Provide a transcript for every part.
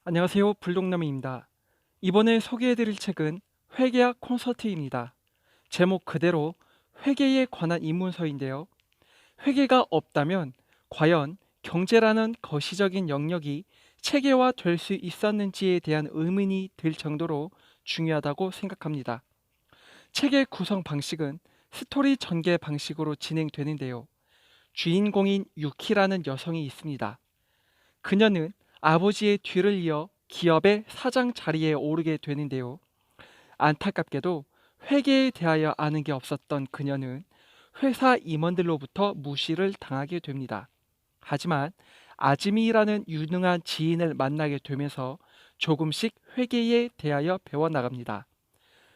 안녕하세요. 불독남입니다. 이번에 소개해드릴 책은 회계학 콘서트입니다. 제목 그대로 회계에 관한 입문서인데요. 회계가 없다면 과연 경제라는 거시적인 영역이 체계화될 수 있었는지에 대한 의문이 들 정도로 중요하다고 생각합니다. 책의 구성 방식은 스토리 전개 방식으로 진행되는데요. 주인공인 유키라는 여성이 있습니다. 그녀는 아버지의 뒤를 이어 기업의 사장 자리에 오르게 되는데요. 안타깝게도 회계에 대하여 아는 게 없었던 그녀는 회사 임원들로부터 무시를 당하게 됩니다. 하지만 아즈미라는 유능한 지인을 만나게 되면서 조금씩 회계에 대하여 배워나갑니다.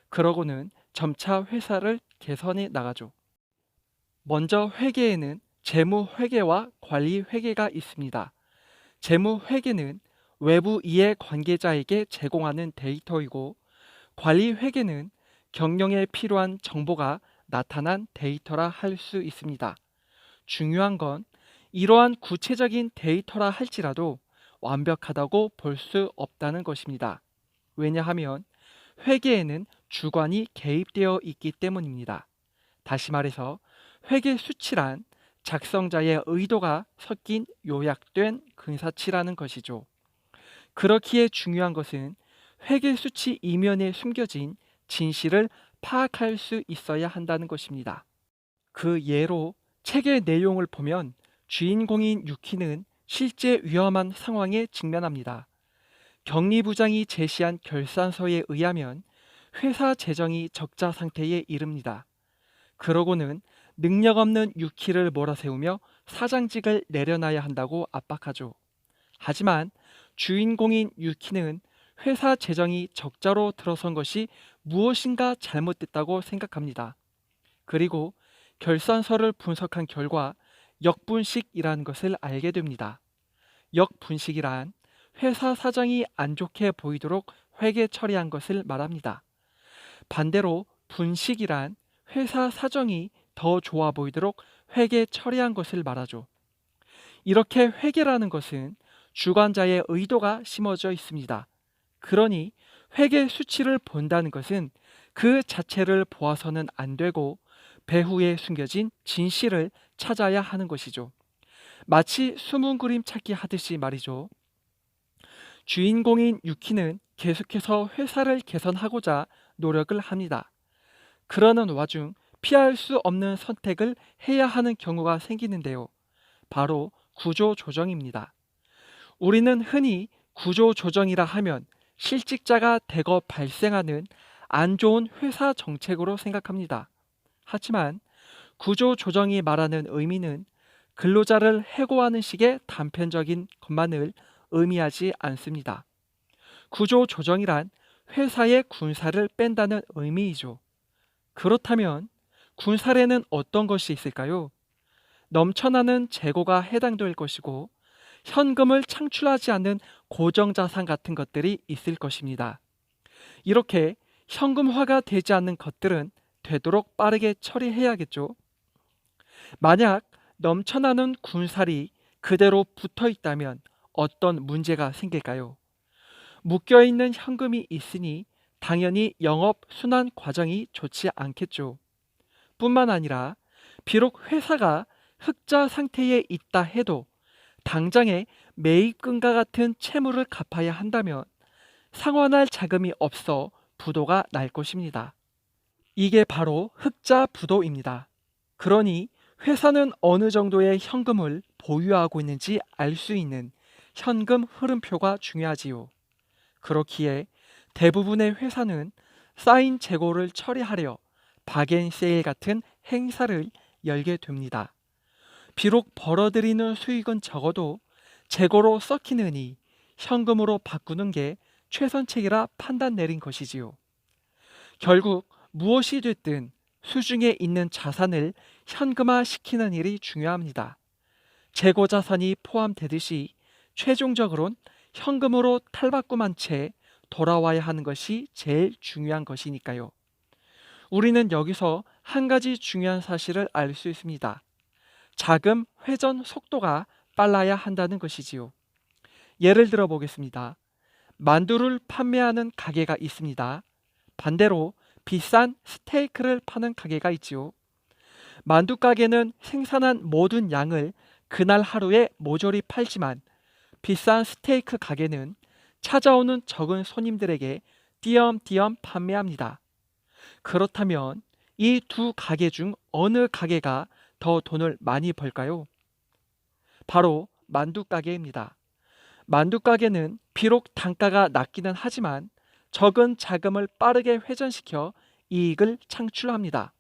그러고는 점차 회사를 개선해 나가죠. 먼저 회계에는 재무 회계와 관리 회계가 있습니다. 재무 회계는 외부 이해 관계자에게 제공하는 데이터이고, 관리 회계는 경영에 필요한 정보가 나타난 데이터라 할 수 있습니다. 중요한 건 이러한 구체적인 데이터라 할지라도 완벽하다고 볼 수 없다는 것입니다. 왜냐하면 회계에는 주관이 개입되어 있기 때문입니다. 다시 말해서 회계 수치란 작성자의 의도가 섞인 요약된 근사치라는 것이죠. 그렇기에 중요한 것은 회계 수치 이면에 숨겨진 진실을 파악할 수 있어야 한다는 것입니다. 그 예로 책의 내용을 보면 주인공인 유키는 실제 위험한 상황에 직면합니다. 경리부장이 제시한 결산서에 의하면 회사 재정이 적자 상태에 이릅니다. 그러고는 능력 없는 유키를 몰아세우며 사장직을 내려놔야 한다고 압박하죠. 하지만 주인공인 유키는 회사 재정이 적자로 들어선 것이 무엇인가 잘못됐다고 생각합니다. 그리고 결산서를 분석한 결과 역분식이라는 것을 알게 됩니다. 역분식이란 회사 사정이 안 좋게 보이도록 회계 처리한 것을 말합니다. 반대로 분식이란 회사 사정이 더 좋아 보이도록 회계 처리한 것을 말하죠. 이렇게 회계라는 것은 주관자의 의도가 심어져 있습니다. 그러니 회계 수치를 본다는 것은 그 자체를 보아서는 안 되고 배후에 숨겨진 진실을 찾아야 하는 것이죠. 마치 숨은 그림 찾기 하듯이 말이죠. 주인공인 유키는 계속해서 회사를 개선하고자 노력을 합니다. 그러는 와중 피할 수 없는 선택을 해야 하는 경우가 생기는데요. 바로 구조 조정입니다. 우리는 흔히 구조 조정이라 하면 실직자가 대거 발생하는 안 좋은 회사 정책으로 생각합니다. 하지만 구조 조정이 말하는 의미는 근로자를 해고하는 식의 단편적인 것만을 의미하지 않습니다. 구조 조정이란 회사의 군사를 뺀다는 의미이죠. 그렇다면 군사에는 어떤 것이 있을까요? 넘쳐나는 재고가 해당될 것이고 현금을 창출하지 않는 고정자산 같은 것들이 있을 것입니다. 이렇게 현금화가 되지 않는 것들은 되도록 빠르게 처리해야겠죠. 만약 넘쳐나는 군살이 그대로 붙어 있다면 어떤 문제가 생길까요? 묶여있는 현금이 있으니 당연히 영업 순환 과정이 좋지 않겠죠. 뿐만 아니라 비록 회사가 흑자 상태에 있다 해도 당장에 매입금과 같은 채무를 갚아야 한다면 상환할 자금이 없어 부도가 날 것입니다. 이게 바로 흑자 부도입니다. 그러니 회사는 어느 정도의 현금을 보유하고 있는지 알 수 있는 현금 흐름표가 중요하지요. 그렇기에 대부분의 회사는 쌓인 재고를 처리하려 박앤세일 같은 행사를 열게 됩니다. 비록 벌어들이는 수익은 적어도 재고로 썩히느니 현금으로 바꾸는 게 최선책이라 판단 내린 것이지요. 결국 무엇이 됐든 수중에 있는 자산을 현금화시키는 일이 중요합니다. 재고 자산이 포함되듯이 최종적으론 현금으로 탈바꿈한 채 돌아와야 하는 것이 제일 중요한 것이니까요. 우리는 여기서 한 가지 중요한 사실을 알 수 있습니다. 자금 회전 속도가 빨라야 한다는 것이지요. 예를 들어 보겠습니다. 만두를 판매하는 가게가 있습니다. 반대로 비싼 스테이크를 파는 가게가 있지요. 만두 가게는 생산한 모든 양을 그날 하루에 모조리 팔지만 비싼 스테이크 가게는 찾아오는 적은 손님들에게 띄엄띄엄 판매합니다. 그렇다면 이 두 가게 중 어느 가게가 더 돈을 많이 벌까요? 바로 만두 가게입니다. 만두 가게는 비록 단가가 낮기는 하지만 적은 자금을 빠르게 회전시켜 이익을 창출합니다.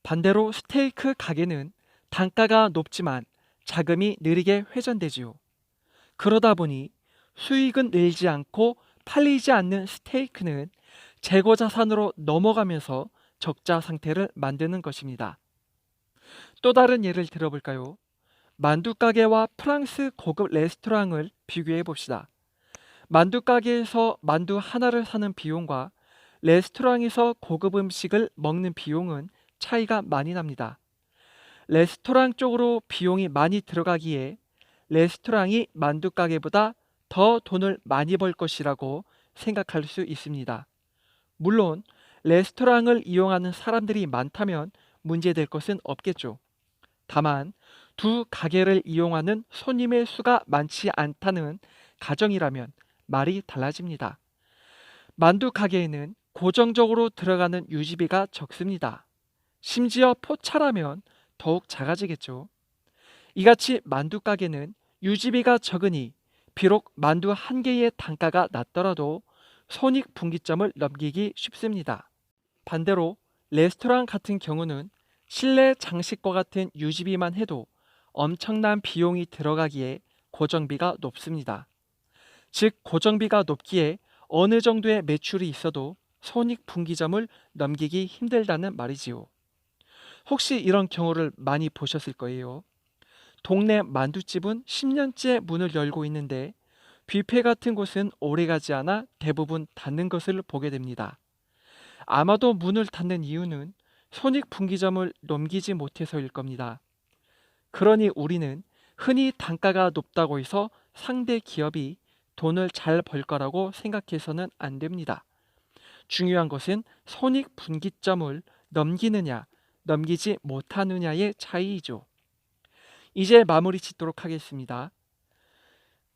반대로 스테이크 가게는 단가가 높지만 자금이 느리게 회전되지요. 그러다 보니 수익은 늘지 않고 팔리지 않는 스테이크는 재고 자산으로 넘어가면서 적자 상태를 만드는 것입니다. 또 다른 예를 들어볼까요? 만두 가게와 프랑스 고급 레스토랑을 비교해 봅시다. 만두 가게에서 만두 하나를 사는 비용과 레스토랑에서 고급 음식을 먹는 비용은 차이가 많이 납니다. 레스토랑 쪽으로 비용이 많이 들어가기에 레스토랑이 만두 가게보다 더 돈을 많이 벌 것이라고 생각할 수 있습니다. 물론 레스토랑을 이용하는 사람들이 많다면 문제될 것은 없겠죠. 다만 두 가게를 이용하는 손님의 수가 많지 않다는 가정이라면 말이 달라집니다. 만두 가게에는 고정적으로 들어가는 유지비가 적습니다. 심지어 포차라면 더욱 작아지겠죠. 이같이 만두 가게는 유지비가 적으니 비록 만두 한 개의 단가가 낮더라도 손익분기점을 넘기기 쉽습니다. 반대로 레스토랑 같은 경우는 실내 장식과 같은 유지비만 해도 엄청난 비용이 들어가기에 고정비가 높습니다. 즉 고정비가 높기에 어느 정도의 매출이 있어도 손익분기점을 넘기기 힘들다는 말이지요. 혹시 이런 경우를 많이 보셨을 거예요. 동네 만두집은 10년째 문을 열고 있는데 뷔페 같은 곳은 오래가지 않아 대부분 닫는 것을 보게 됩니다. 아마도 문을 닫는 이유는 손익분기점을 넘기지 못해서일 겁니다. 그러니 우리는 흔히 단가가 높다고 해서 상대 기업이 돈을 잘 벌 거라고 생각해서는 안 됩니다. 중요한 것은 손익분기점을 넘기느냐, 넘기지 못하느냐의 차이이죠. 이제 마무리 짓도록 하겠습니다.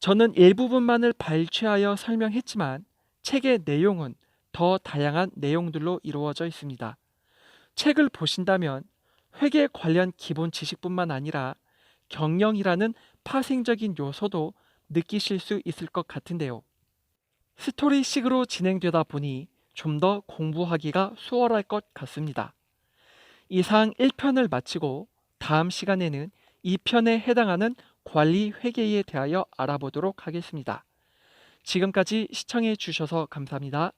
저는 일부분만을 발췌하여 설명했지만 책의 내용은 더 다양한 내용들로 이루어져 있습니다. 책을 보신다면 회계 관련 기본 지식뿐만 아니라 경영이라는 파생적인 요소도 느끼실 수 있을 것 같은데요. 스토리식으로 진행되다 보니 좀 더 공부하기가 수월할 것 같습니다. 이상 1편을 마치고 다음 시간에는 2편에 해당하는 관리 회계에 대하여 알아보도록 하겠습니다. 지금까지 시청해 주셔서 감사합니다.